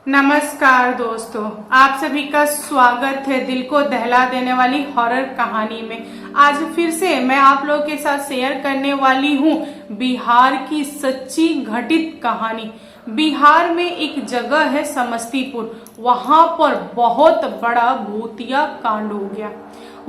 नमस्कार दोस्तों, आप सभी का स्वागत है दिल को दहला देने वाली हॉरर कहानी में। आज फिर से मैं आप लोगों के साथ शेयर करने वाली हूँ बिहार की सच्ची घटित कहानी। बिहार में एक जगह है समस्तीपुर, वहां पर बहुत बड़ा भूतिया कांड हो गया।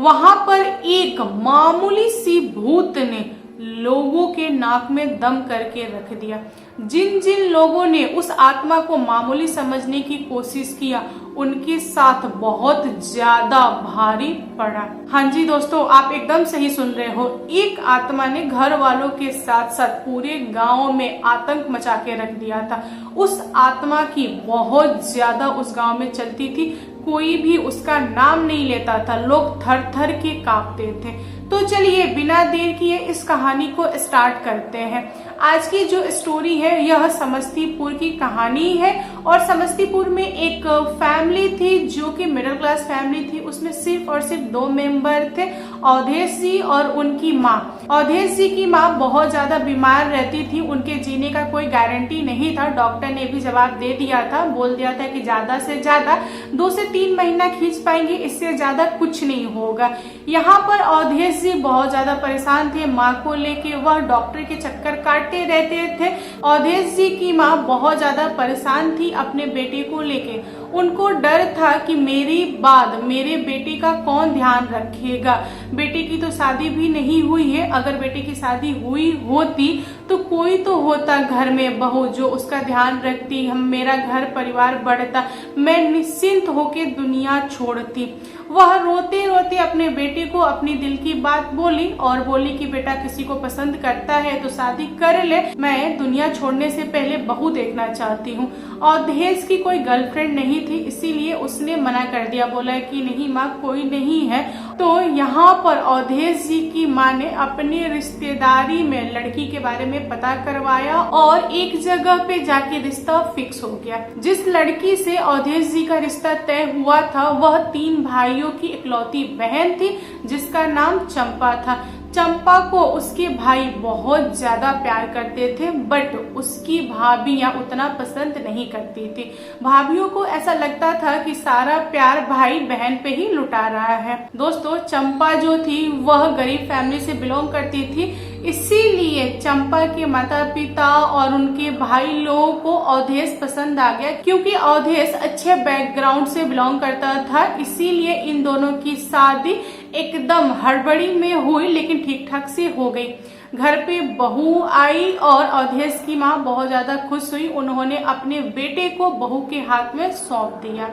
वहां पर एक मामूली सी भूत ने लोगों के नाक में दम करके रख दिया। जिन जिन लोगों ने उस आत्मा को मामूली समझने की कोशिश किया, उनके साथ बहुत ज्यादा भारी पड़ा। हाँ जी दोस्तों, आप एकदम सही सुन रहे हो। एक आत्मा ने घर वालों के साथ साथ पूरे गांव में आतंक मचा के रख दिया था। उस आत्मा की बहुत ज्यादा उस गांव में चलती थी, कोई भी उसका नाम नहीं लेता था, लोग थर थर के कांपते थे। तो चलिए बिना देर किए इस कहानी को स्टार्ट करते हैं। आज की जो स्टोरी है यह समस्तीपुर की कहानी है। और समस्तीपुर में एक फैमिली थी जो कि मिडिल क्लास फैमिली थी। उसमें सिर्फ और सिर्फ 2 मेंबर थे, अवधेश जी और उनकी माँ। अवधेश जी की माँ बहुत ज्यादा बीमार रहती थी, उनके जीने का कोई गारंटी नहीं था। डॉक्टर ने भी जवाब दे दिया था, बोल दिया था कि ज्यादा से ज्यादा 2 से 3 महीना खींच पाएंगे, इससे ज्यादा कुछ नहीं होगा। यहाँ पर अवधेश जी बहुत ज्यादा परेशान थे माँ को लेके, वह डॉक्टर के चक्कर काटते रहते थे। अवधेश जी की माँ बहुत ज्यादा परेशान थी अपने बेटे को लेके। उनको डर था कि मेरी बाद मेरे बेटे का कौन ध्यान रखेगा। बेटे की तो शादी भी नहीं हुई है, अगर बेटे की शादी हुई होती तो कोई तो होता घर में बहू जो उसका ध्यान रखती, हम मेरा घर परिवार बढ़ता, मैं निश्चिंत होके दुनिया छोड़ती। वह रोते रोते अपने बेटे को अपनी दिल की बात बोली और बोली कि बेटा किसी को पसंद करता है तो शादी कर ले, मैं दुनिया छोड़ने से पहले बहू देखना चाहती हूँ। अवधेश की कोई गर्लफ्रेंड नहीं थी, इसीलिए उसने मना कर दिया, बोला कि नहीं माँ कोई नहीं है। तो यहाँ पर अवधेश जी की माँ ने अपनी रिश्तेदारी में लड़की के बारे में पता करवाया और एक जगह पे जाके रिश्ता फिक्स हो गया। जिस लड़की से अवधेश जी का रिश्ता तय हुआ था वह 3 भाइयों की इकलौती बहन थी, जिसका नाम चंपा था। चंपा को उसके भाई बहुत ज्यादा प्यार करते थे, बट उसकी भाभियां उतना पसंद नहीं करती थी। भाभियों को ऐसा लगता था कि सारा प्यार भाई बहन पे ही लुटा रहा है। दोस्तों, चंपा जो थी वह गरीब फैमिली से बिलोंग करती थी, इसीलिए चंपा के माता पिता और उनके भाई लोगों को अवधेश पसंद आ गया। क्योंकि अवधेश अच्छे बैकग्राउंड से बिलोंग करता था, इसीलिए इन दोनों की शादी एकदम हड़बड़ी में हुई, लेकिन ठीक ठाक से हो गई। घर पे बहू आई और अवधेश की माँ बहुत ज्यादा खुश हुई। उन्होंने अपने बेटे को बहू के हाथ में सौंप दिया।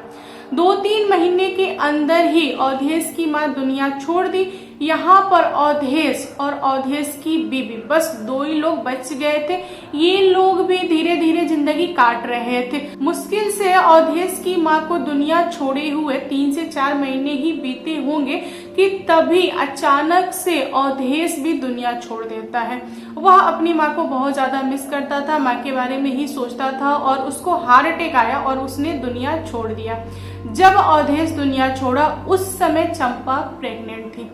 2-3 महीने के अंदर ही अवधेश की माँ दुनिया छोड़ दी। यहाँ पर अवधेश और अवधेश की बीबी, बस 2 ही लोग बच गए थे। ये लोग भी धीरे धीरे जिंदगी काट रहे थे। मुश्किल से अवधेश की माँ को दुनिया छोड़े हुए 3 से 4 महीने ही बीते होंगे कि तभी अचानक से अवधेश भी दुनिया छोड़ देता है। वह अपनी माँ को बहुत ज्यादा मिस करता था, माँ के बारे में ही सोचता था और उसको हार्ट अटैक आया और उसने दुनिया छोड़ दिया। जब अवधेश दुनिया छोड़ा उस समय चंपा प्रेग्नेंट थी।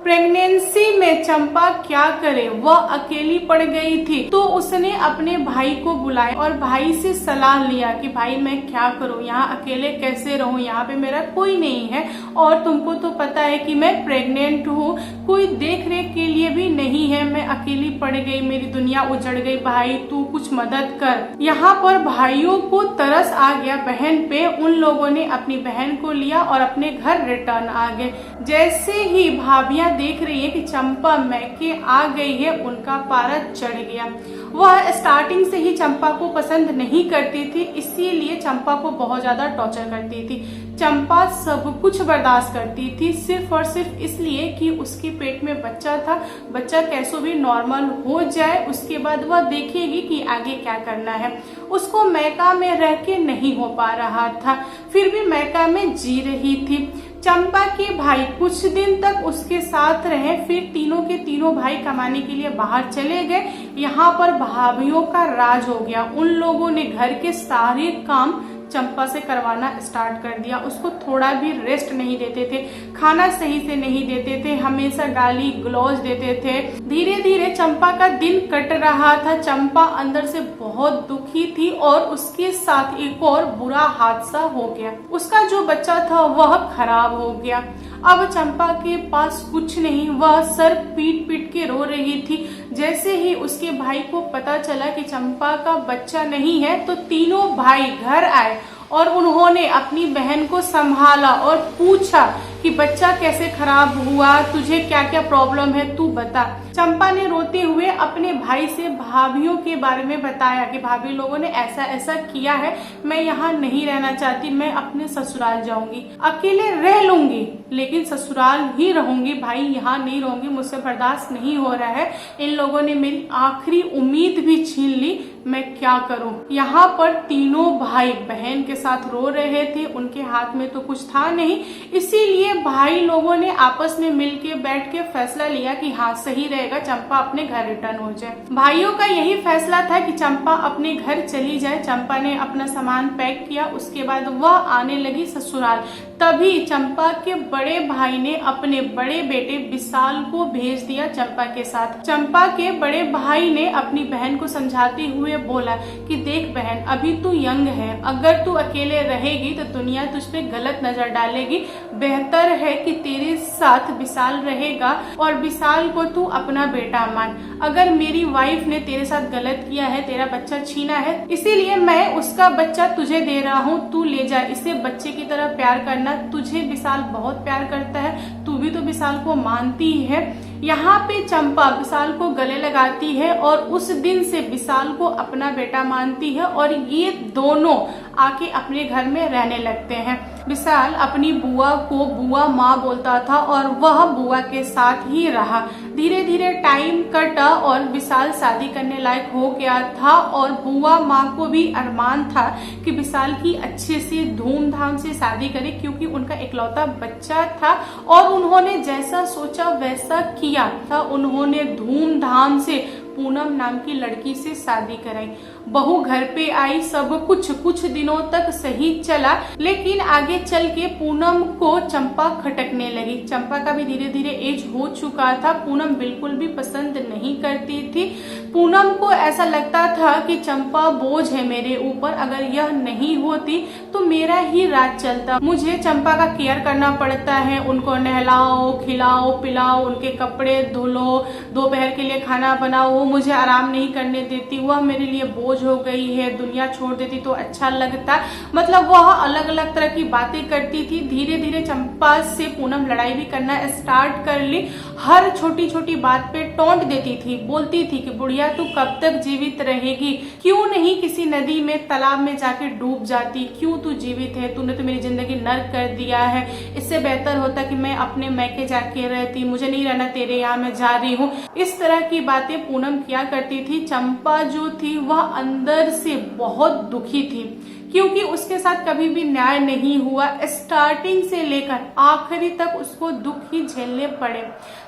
प्रेगनेंसी में चंपा क्या करे, वह अकेली पड़ गई थी। तो उसने अपने भाई को बुलाया और भाई से सलाह लिया कि भाई मैं क्या करूं, यहाँ अकेले कैसे रहूं, यहाँ पे मेरा कोई नहीं है और तुमको तो पता है कि मैं प्रेग्नेंट हूँ, कोई देख रेख के लिए भी नहीं है, मैं अकेली पड़ गई, मेरी दुनिया उजड़ गई, भाई तू कुछ मदद कर। यहाँ पर भाइयों को तरस आ गया बहन पे। उन लोगों ने अपनी बहन को लिया और अपने घर रिटर्न आ गए। जैसे ही भाभियां देख रही है कि चंपा मैके आ गई है, उनका पारा चढ़ गया। वह स्टार्टिंग से ही चंपा को पसंद नहीं करती थी, इसीलिए चंपा को बहुत ज्यादा टॉर्चर करती थी। चंपा सब कुछ बर्दाश्त करती थी, सिर्फ और सिर्फ इसलिए कि उसके पेट में बच्चा था, बच्चा कैसे भी नॉर्मल हो जाए, उसके बाद वह देखेगी कि आगे क्या करना है। उसको मैका में रह के नहीं हो पा रहा था, फिर भी मैका में जी रही थी। चंपा के भाई कुछ दिन तक उसके साथ रहे, फिर तीनों के तीनों भाई कमाने के लिए बाहर चले गए। यहाँ पर भाभियों का राज हो गया। उन लोगों ने घर के सारे काम चंपा से करवाना स्टार्ट कर दिया। उसको थोड़ा भी रेस्ट नहीं देते थे, खाना सही से नहीं देते थे, हमेशा गाली गलौज देते थे। धीरे धीरे चंपा का दिन कट रहा था। चंपा अंदर से बहुत दुखी थी और उसके साथ एक और बुरा हादसा हो गया। उसका जो बच्चा था वह खराब हो गया। अब चंपा के पास कुछ नहीं, वह सर पीट पीट के रो रही थी। जैसे ही उसके भाई को पता चला कि चंपा का बच्चा नहीं है तो तीनों भाई घर आए और उन्होंने अपनी बहन को संभाला और पूछा कि बच्चा कैसे खराब हुआ, तुझे क्या क्या प्रॉब्लम है, तू बता। चंपा ने रोते हुए अपने भाई से भाभीियों के बारे में बताया कि भाभी लोगों ने ऐसा ऐसा किया है, मैं यहाँ नहीं रहना चाहती, मैं अपने ससुराल जाऊंगी, अकेले रह लूंगी लेकिन ससुराल ही रहूंगी, भाई यहाँ नहीं रहूंगी, मुझसे बर्दाश्त नहीं हो रहा है, इन लोगों ने मेरी आखिरी उम्मीद भी छीन ली, मैं क्या करूं। यहाँ पर तीनों भाई बहन के साथ रो रहे थे, उनके हाथ में तो कुछ था नहीं, इसीलिए भाई लोगों ने आपस में मिलके बैठ के फैसला लिया कि हाँ सही रहेगा चंपा अपने घर रिटर्न हो जाए। भाइयों का यही फैसला था कि चंपा अपने घर चली जाए। चंपा ने अपना सामान पैक किया, उसके बाद वह आने लगी ससुराल। तभी चंपा के बड़े भाई ने अपने बड़े बेटे विशाल को भेज दिया चंपा के साथ। चंपा के बड़े भाई ने अपनी बहन को समझाते हुए बोला कि देख बहन, अभी तू यंग है, अगर तू अकेले रहेगी तो दुनिया तुझ पे गलत नजर डालेगी, बेहतर है कि तेरे साथ विशाल रहेगा और विशाल को तू अपना बेटा मान। अगर मेरी वाइफ ने तेरे साथ गलत किया है, तेरा बच्चा छीना है, इसीलिए मैं उसका बच्चा तुझे दे रहा हूँ, तू ले जा, इसे बच्चे की तरह प्यार करना, तुझे विशाल बहुत प्यार करता है, तू भी तो विशाल को मानती ही है। यहाँ पे चंपा विशाल को गले लगाती है और उस दिन से विशाल को अपना बेटा मानती है और ये दोनों आके अपने घर में रहने लगते हैं। विशाल अपनी बुआ को बुआ माँ बोलता था और वह बुआ के साथ ही रहा। धीरे धीरे टाइम कटा और विशाल शादी करने लायक हो गया था और बुआ माँ को भी अरमान था कि विशाल की अच्छे से धूमधाम से शादी करे, क्योंकि उनका इकलौता बच्चा था और उन्होंने जैसा सोचा वैसा किया था। उन्होंने धूमधाम से पूनम नाम की लड़की से शादी कराई। बहू घर पे आई, सब कुछ दिनों तक सही चला, लेकिन आगे चल के पूनम को चंपा खटकने लगी। चंपा का भी धीरे धीरे एज हो चुका था। पूनम बिल्कुल भी पसंद नहीं करती थी। पूनम को ऐसा लगता था कि चंपा बोझ है मेरे ऊपर, अगर यह नहीं होती तो मेरा ही राज चलता। मुझे चंपा का केयर करना पड़ता है, उनको नहलाओ, खिलाओ, पिलाओ, उनके कपड़े धुलो, दोपहर के लिए खाना बनाओ, वो मुझे आराम नहीं करने देती, वह मेरे लिए बोझ हो गई है, दुनिया छोड़ देती तो अच्छा लगता। मतलब वह अलग अलग तरह की बातें करती थी। धीरे धीरे चंपा से पूनम लड़ाई भी करना स्टार्ट कर ली। हर छोटी छोटी बात पे टोंट देती थी, बोलती थी कि बुढ़िया तू कब तक जीवित रहेगी, क्यों नहीं किसी नदी में तालाब में जाके डूब जाती, क्यों तू जीवित है, तूने तो मेरी जिंदगी नर्क कर दिया है, इससे बेहतर होता कि मैं अपने मैके जाके रहती, मुझे नहीं रहना तेरे यहाँ, मैं जा रही हूँ। इस तरह की बातें पूनम किया करती थी। चंपा जो थी वह अंदर से बहुत दुखी थी, क्योंकि उसके साथ कभी भी न्याय नहीं हुआ। स्टार्टिंग से लेकर आखिरी तक उसको दुख ही झेलने पड़े।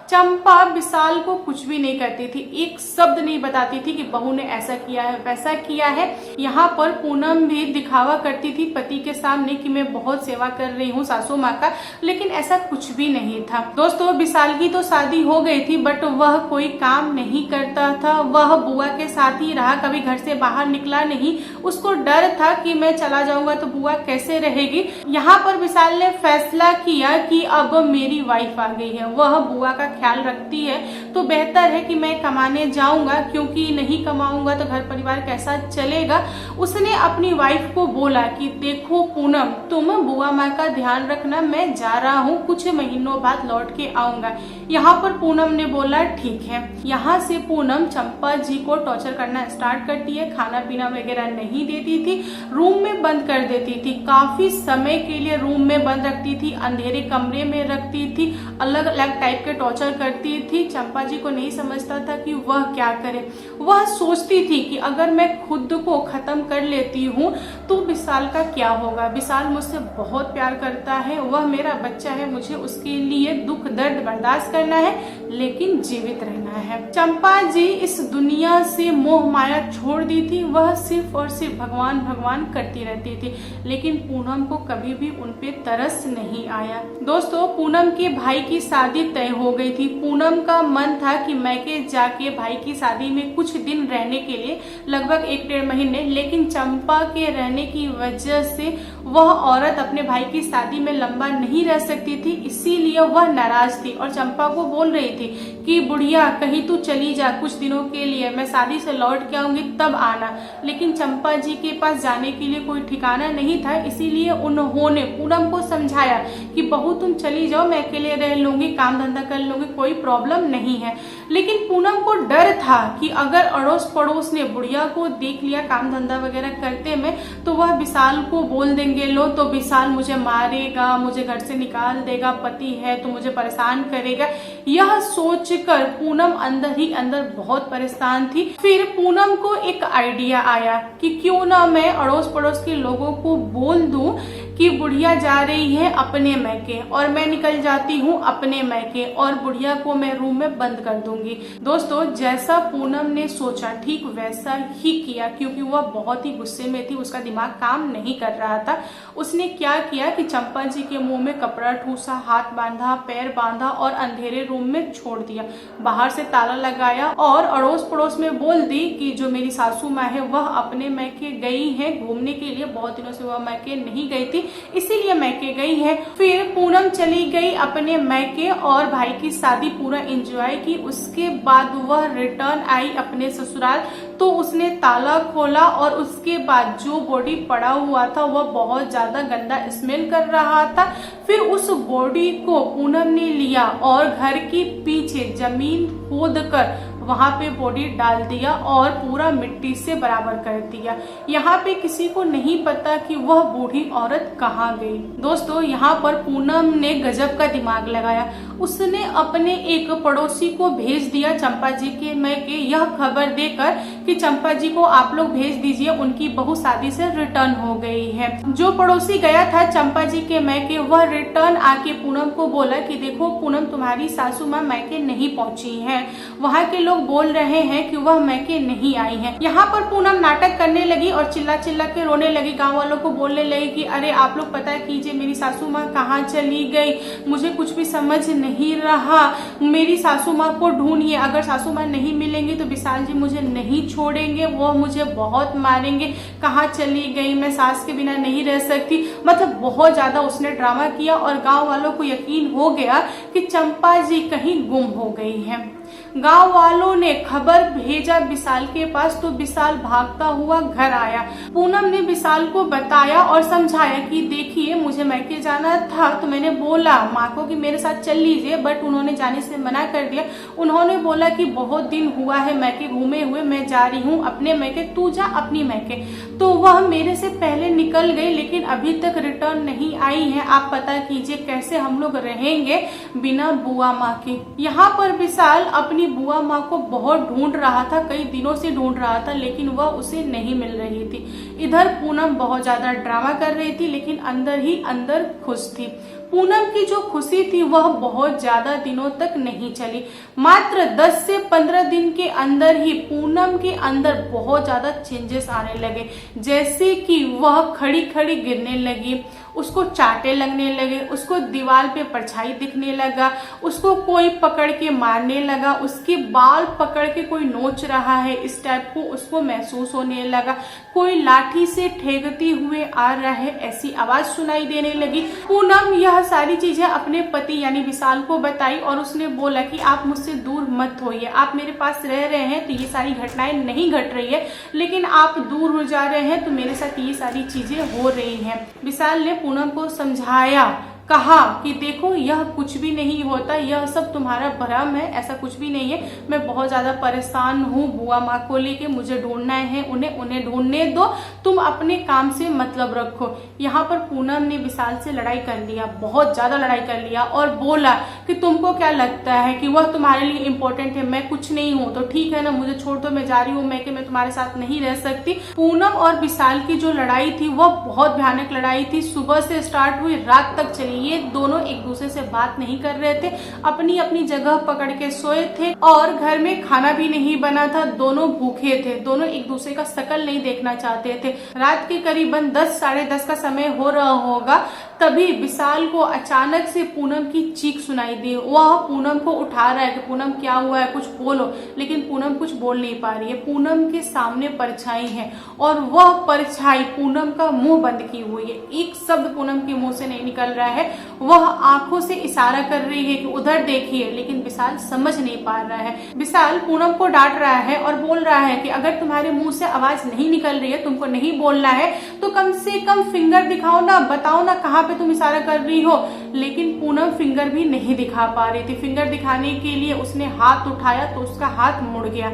चंपा विशाल को कुछ भी नहीं करती थी, एक शब्द नहीं बताती थी कि बहू ने ऐसा किया है वैसा किया है। यहाँ पर पूनम भी दिखावा करती थी पति के सामने कि मैं बहुत सेवा कर रही हूँ सासू माँ का, लेकिन ऐसा कुछ भी नहीं था। दोस्तों विशाल की तो शादी हो गई थी, बट वह कोई काम नहीं करता था, वह बुआ के साथ ही रहा, कभी घर से बाहर निकला नहीं। उसको डर था कि मैं चला जाऊंगा तो बुआ कैसे रहेगी। यहाँ पर विशाल ने फैसला किया कि अब मेरी वाइफ आ गई है, वह बुआ का ख्याल रखती है, तो बेहतर है कि मैं कमाने जाऊंगा, क्योंकि नहीं कमाऊंगा तो घर परिवार कैसा चलेगा। उसने अपनी वाइफ को बोला कि देखो पूनम, तुम बुआ माँ का ध्यान रखना, मैं जा रहा हूँ, कुछ महीनों बाद लौट के आऊंगा। यहाँ पर पूनम ने बोला ठीक है। यहाँ से पूनम चंपा जी को टॉर्चर करना स्टार्ट करती है, खाना पीना वगैरह नहीं देती थी, रूम में बंद कर देती थी, काफी समय के लिए रूम में बंद रखती थी, अंधेरे कमरे में रखती थी, अलग अलग टाइप के टॉर्चर टॉर्चर करती थी। चंपा जी को नहीं समझता था कि वह क्या करे। वह सोचती थी कि अगर मैं खुद को खत्म कर लेती हूँ तो विशाल का क्या होगा। विशाल मुझसे बहुत प्यार करता है, वह मेरा बच्चा है, मुझे उसके लिए दुख दर्द बर्दाश्त करना है लेकिन जीवित रहना है। चंपा जी इस दुनिया से मोह माया छोड़ दी थी। वह सिर्फ और सिर्फ भगवान भगवान करती रहती थी, लेकिन पूनम को कभी भी उन पे तरस नहीं आया। दोस्तों, पूनम के भाई की शादी तय हो गई थी। पूनम का मन था कि मैके जाके भाई की शादी में कुछ दिन रहने के लिए, लगभग 1-1.5 महीने, लेकिन चंपा के रहने की वजह से वह औरत अपने भाई की शादी में लंबा नहीं रह सकती थी, इसीलिए वह नाराज थी और चंपा को बोल रही थी कि बुढ़िया कहीं तू चली जा कुछ दिनों के लिए, मैं शादी से लौट के आऊंगी तब आना। लेकिन चंपा जी के पास जाने के लिए कोई ठिकाना नहीं था, इसीलिए उन्होंने पूनम को समझाया कि बहू तुम चली जाओ, मैं अकेले रह लूंगी, काम धंधा कर लूंगी, कोई प्रॉब्लम नहीं है। लेकिन पूनम को डर था कि अगर अड़ोस पड़ोस ने बुढ़िया को देख लिया काम धंधा वगैरह करते में तो वह विशाल को बोल देंगे लो तो विशाल मुझे मारेगा, मुझे घर से निकाल देगा, पति है तो मुझे परेशान करेगा। यह सोचकर पूनम अंदर ही अंदर बहुत परेशान थी। फिर पूनम को एक आइडिया आया कि क्यों ना मैं अड़ोस पड़ोस के लोगों को बोल दूं कि बुढ़िया जा रही है अपने मैके और मैं निकल जाती हूँ अपने मैके और बुढ़िया को मैं रूम में बंद कर दूंगी। दोस्तों, जैसा पूनम ने सोचा ठीक वैसा ही किया, क्योंकि वह बहुत ही गुस्से में थी, उसका दिमाग काम नहीं कर रहा था। उसने क्या किया कि चंपा जी के मुंह में कपड़ा ठूसा, हाथ बांधा, पैर बांधा और अंधेरे रूम में छोड़ दिया। बाहर से ताला लगाया और अड़ोस पड़ोस में बोल दी कि जो मेरी सासू माँ है वह अपने मैके गई है घूमने के लिए, बहुत दिनों से वह मैके नहीं गई थी इसीलिए मैके गई है। फिर पूनम चली गई अपने मैके और भाई की शादी पूरा एंजॉय की। उसके बाद वह रिटर्न आई अपने ससुराल, तो उसने ताला खोला और उसके बाद जो बॉडी पड़ा हुआ था वह बहुत ज्यादा गंदा स्मेल कर रहा था। फिर उस बॉडी को पूनम ने लिया और घर के पीछे जमीन खोदकर वहां पे बॉडी डाल दिया और पूरा मिट्टी से बराबर कर दिया। यहाँ पे किसी को नहीं पता कि वह बूढ़ी औरत कहाँ गई। दोस्तों, यहाँ पर पूनम ने गजब का दिमाग लगाया। उसने अपने एक पड़ोसी को भेज दिया चंपा जी के मैके यह खबर देकर कि चंपा जी को आप लोग भेज दीजिए, उनकी बहू शादी से रिटर्न हो गई है। जो पड़ोसी गया था चंपा जी के मैके वह रिटर्न आके पूनम को बोला कि देखो पूनम, तुम्हारी सासू माँ मैके नहीं पहुंची है, वहाँ के लोग बोल रहे हैं कि वह मैके नहीं आई है। यहाँ पर पूनम नाटक करने लगी और चिल्ला चिल्ला के रोने लगी, गांव वालों को बोलने लगी कि अरे आप लोग पता कीजिए मेरी सासू माँ कहाँ चली गई, मुझे कुछ भी समझ नहीं रहा, मेरी सासू माँ को ढूंढिए, अगर सासू माँ नहीं मिलेंगी तो विशाल जी मुझे नहीं छोड़ेंगे, वो मुझे बहुत मारेंगे, कहाँ चली गई, मैं सास के बिना नहीं रह सकती। मतलब बहुत ज्यादा उसने ड्रामा किया और गांव वालों को यकीन हो गया कि चंपा जी कहीं गुम हो गई है। गांव वालों ने खबर भेजा विशाल के पास तो विशाल भागता हुआ घर आया। पूनम ने विशाल को बताया और समझाया कि देखिए मुझे मैके जाना था तो मैंने बोला माँ को कि मेरे साथ चल लीजिए, बट उन्होंने जाने से मना कर दिया। उन्होंने बोला कि बहुत दिन हुआ है मैके घूमे हुए, मैं जा रही हूँ अपने मैके, तू जा अपनी मैके। तो वह मेरे से पहले निकल गई लेकिन अभी तक रिटर्न नहीं आई है। आप पता कीजिए कैसे हम लोग रहेंगे बिना बुआ माँ के। यहाँ पर विशाल अपनी बुआ माँ को बहुत ढूंढ रहा था, कई दिनों से ढूंढ रहा था, लेकिन वह उसे नहीं मिल रही थी। इधर पूनम बहुत ज्यादा ड्रामा कर रही थी लेकिन अंदर ही अंदर खुश थी। पूनम की जो खुशी थी वह बहुत ज्यादा दिनों तक नहीं चली। मात्र 10 से 15 दिन के अंदर ही पूनम के अंदर बहुत ज्यादा चेंजेस आने लगे, जैसे कि वह खड़ी खड़ी गिरने लगी, उसको चाटे लगने लगे, उसको दीवार पे परछाई दिखने लगा, उसको कोई पकड़ के मारने लगा, उसके बाल पकड़ के कोई नोच रहा है इस टाइप को उसको महसूस होने लगा, कोई लाठी से ठेगती हुए आ रहा है ऐसी आवाज सुनाई देने लगी। पूनम यह सारी चीजें अपने पति यानी विशाल को बताई और उसने बोला कि आप मुझसे दूर मत होइए, आप मेरे पास रह रहे हैं तो ये सारी घटनाएं नहीं घट रही है, लेकिन आप दूर हो जा रहे हैं तो मेरे साथ ये सारी चीजें हो रही हैं। विशाल ने पूनम को समझाया, कहा कि देखो यह कुछ भी नहीं होता, यह सब तुम्हारा भ्रम है, ऐसा कुछ भी नहीं है। मैं बहुत ज्यादा परेशान हूँ बुआ माँ को लेके, मुझे ढूंढना है उन्हें ढूंढने दो, तुम अपने काम से मतलब रखो। यहाँ पर पूनम ने विशाल से लड़ाई कर लिया, बहुत ज्यादा लड़ाई कर लिया और बोला कि तुमको क्या लगता है कि वह तुम्हारे लिए इम्पोर्टेंट है, मैं कुछ नहीं हूँ तो ठीक है ना, मुझे छोड़ दो, मैं जा रही हूँ, मैं तुम्हारे साथ नहीं रह सकती। पूनम और विशाल की जो लड़ाई थी वह बहुत भयानक लड़ाई थी, सुबह से स्टार्ट हुई, रात तक चली। ये दोनों एक दूसरे से बात नहीं कर रहे थे, अपनी अपनी जगह पकड़ के सोए थे और घर में खाना भी नहीं बना था, दोनों भूखे थे, दोनों एक दूसरे का शकल नहीं देखना चाहते थे। रात के करीबन 10 साढ़े 10 का समय हो रहा होगा, तभी विशाल को अचानक से पूनम की चीख सुनाई दी। वह पूनम को उठा रहा है कि पूनम क्या हुआ है, कुछ बोलो, लेकिन पूनम कुछ बोल नहीं पा रही है। पूनम के सामने परछाई है और वह परछाई पूनम का मुंह बंद की हुई है, एक शब्द पूनम के मुंह से नहीं निकल रहा है। वह आंखों से इशारा कर रही है कि उधर देखिए, लेकिन विशाल समझ नहीं पा रहा है। विशाल पूनम को डांट रहा है और बोल रहा है कि अगर तुम्हारे मुंह से आवाज नहीं निकल रही है, तुमको नहीं बोलना है, तो कम से कम फिंगर दिखाओ ना, बताओ ना कहाँ पे तुम इशारा कर रही हो। लेकिन पूनम फिंगर भी नहीं दिखा पा रही थी। फिंगर दिखाने के लिए उसने हाथ उठाया तो उसका हाथ मुड़ गया।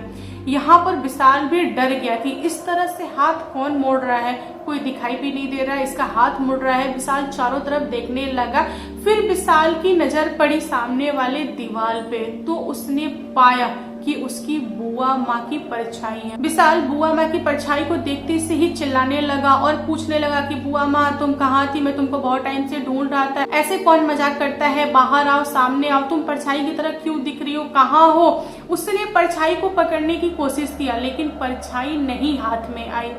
यहाँ पर विशाल भी डर गया कि इस तरह से हाथ कौन मोड़ रहा है, कोई दिखाई भी नहीं दे रहा है, इसका हाथ मुड़ रहा है। विशाल चारों तरफ देखने लगा, फिर विशाल की नजर पड़ी सामने वाले दीवार पे, तो उसने पाया कि उसकी बुआ माँ की परछाई है। विशाल बुआ माँ की परछाई को देखते से ही चिल्लाने लगा और पूछने लगा कि बुआ माँ तुम कहाँ थी, मैं तुमको बहुत टाइम से ढूंढ रहा था, ऐसे कौन मजाक करता है, बाहर आओ, सामने आओ, तुम परछाई की तरह क्यों दिख रही हो, कहाँ हो। उसने परछाई को पकड़ने की कोशिश किया, लेकिन परछाई नहीं हाथ में आई।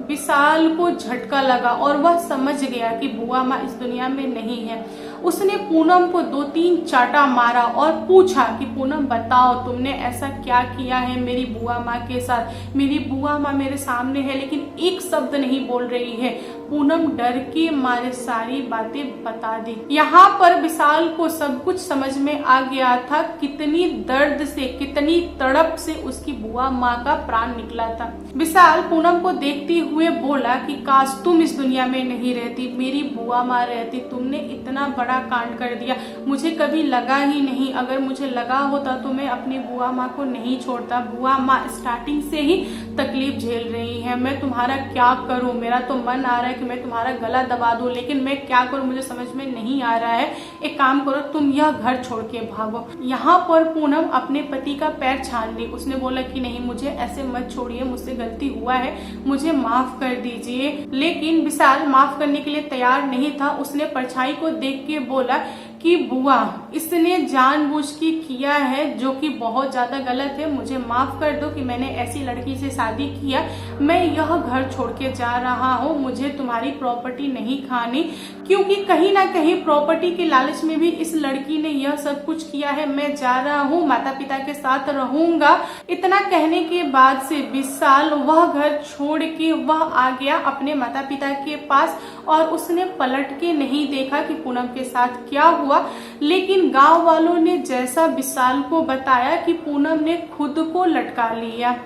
विशाल को झटका लगा और वह समझ गया कि बुआ माँ इस दुनिया में नहीं है। उसने पूनम को 2-3 चाटा मारा और पूछा कि पूनम बताओ तुमने ऐसा क्या किया है मेरी बुआ माँ के साथ। मेरी बुआ माँ मेरे सामने है लेकिन एक शब्द नहीं बोल रही है। पूनम डर के मारे सारी बातें बता दी। यहाँ पर विशाल को सब कुछ समझ में आ गया था, कितनी दर्द से, कितनी तड़प से उसकी बुआ माँ का प्राण निकला था। विशाल पूनम को देखते हुए बोला कि काश तुम इस दुनिया में नहीं रहती, मेरी बुआ माँ रहती, तुमने इतना बड़ा कांड कर दिया। मुझे कभी लगा ही नहीं, अगर मुझे लगा होता तो मैं अपनी बुआ माँ को नहीं छोड़ता। बुआ माँ स्टार्टिंग से ही तकलीफ झेल रही है, मैं तुम्हारा क्या करूं। मेरा तो मन आ रहा है कि मैं तुम्हारा गला दबा दूं, लेकिन मैं क्या करूं मुझे समझ में नहीं आ रहा है। एक काम करो, तुम यह घर छोड़ के भागो। यहाँ पर पूनम अपने पति का पैर छान ली। उसने बोला कि नहीं, मुझे ऐसे मत छोड़िए, मुझसे गलती हुआ है, मुझे माफ कर दीजिए। लेकिन विशाल माफ करने के लिए तैयार नहीं था। उसने परछाई को देख के बोला कि बुआ, इसने जानबूझ के किया है जो कि बहुत ज्यादा गलत है, मुझे माफ कर दो कि मैंने ऐसी लड़की से शादी किया। मैं यह घर छोड़ के जा रहा हूँ, मुझे तुम्हारी प्रॉपर्टी नहीं खानी, क्योंकि कहीं ना कहीं प्रॉपर्टी के लालच में भी इस लड़की ने यह सब कुछ किया है। मैं जा रहा हूँ, माता पिता के साथ रहूंगा। इतना कहने के बाद से विशाल वह घर छोड़ के वह आ गया अपने माता पिता के पास और उसने पलट के नहीं देखा कि पूनम के साथ क्या हुआ। लेकिन गांव वालों ने जैसा विशाल को बताया कि पूनम ने खुद को लटका लिया।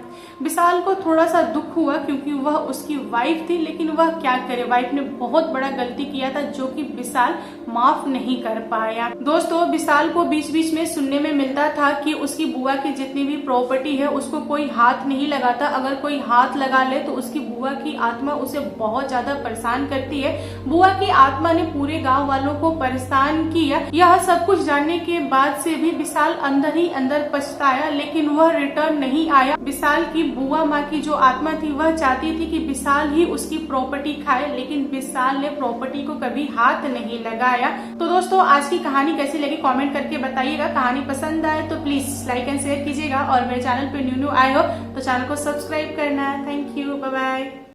विशाल को थोड़ा सा दुख हुआ क्योंकि वह उसकी वाइफ थी, लेकिन वह क्या करे, वाइफ ने बहुत बड़ा गलती किया था जो कि विशाल माफ नहीं कर पाया। दोस्तों, विशाल को बीच बीच में सुनने में मिलता था कि उसकी बुआ की जितनी भी प्रॉपर्टी है उसको कोई हाथ नहीं लगाता, अगर कोई हाथ लगा ले तो उसकी बुआ की आत्मा उसे बहुत ज्यादा परेशान करती है। बुआ की आत्मा ने पूरे गाँव वालों को परेशान किया। यह सब कुछ जानने के बाद से भी विशाल अंदर ही अंदर पछताया, लेकिन वह रिटर्न नहीं आया। विशाल की बुआ माँ की जो आत्मा थी वह चाहती थी कि विशाल ही उसकी प्रॉपर्टी खाए, लेकिन विशाल ने प्रॉपर्टी को कभी हाथ नहीं लगाया। तो दोस्तों, आज की कहानी कैसी लगी कमेंट करके बताइएगा। कहानी पसंद आए तो प्लीज लाइक एंड शेयर कीजिएगा और मेरे चैनल पे न्यू आए हो तो चैनल को सब्सक्राइब करना है। Thank you, bye bye.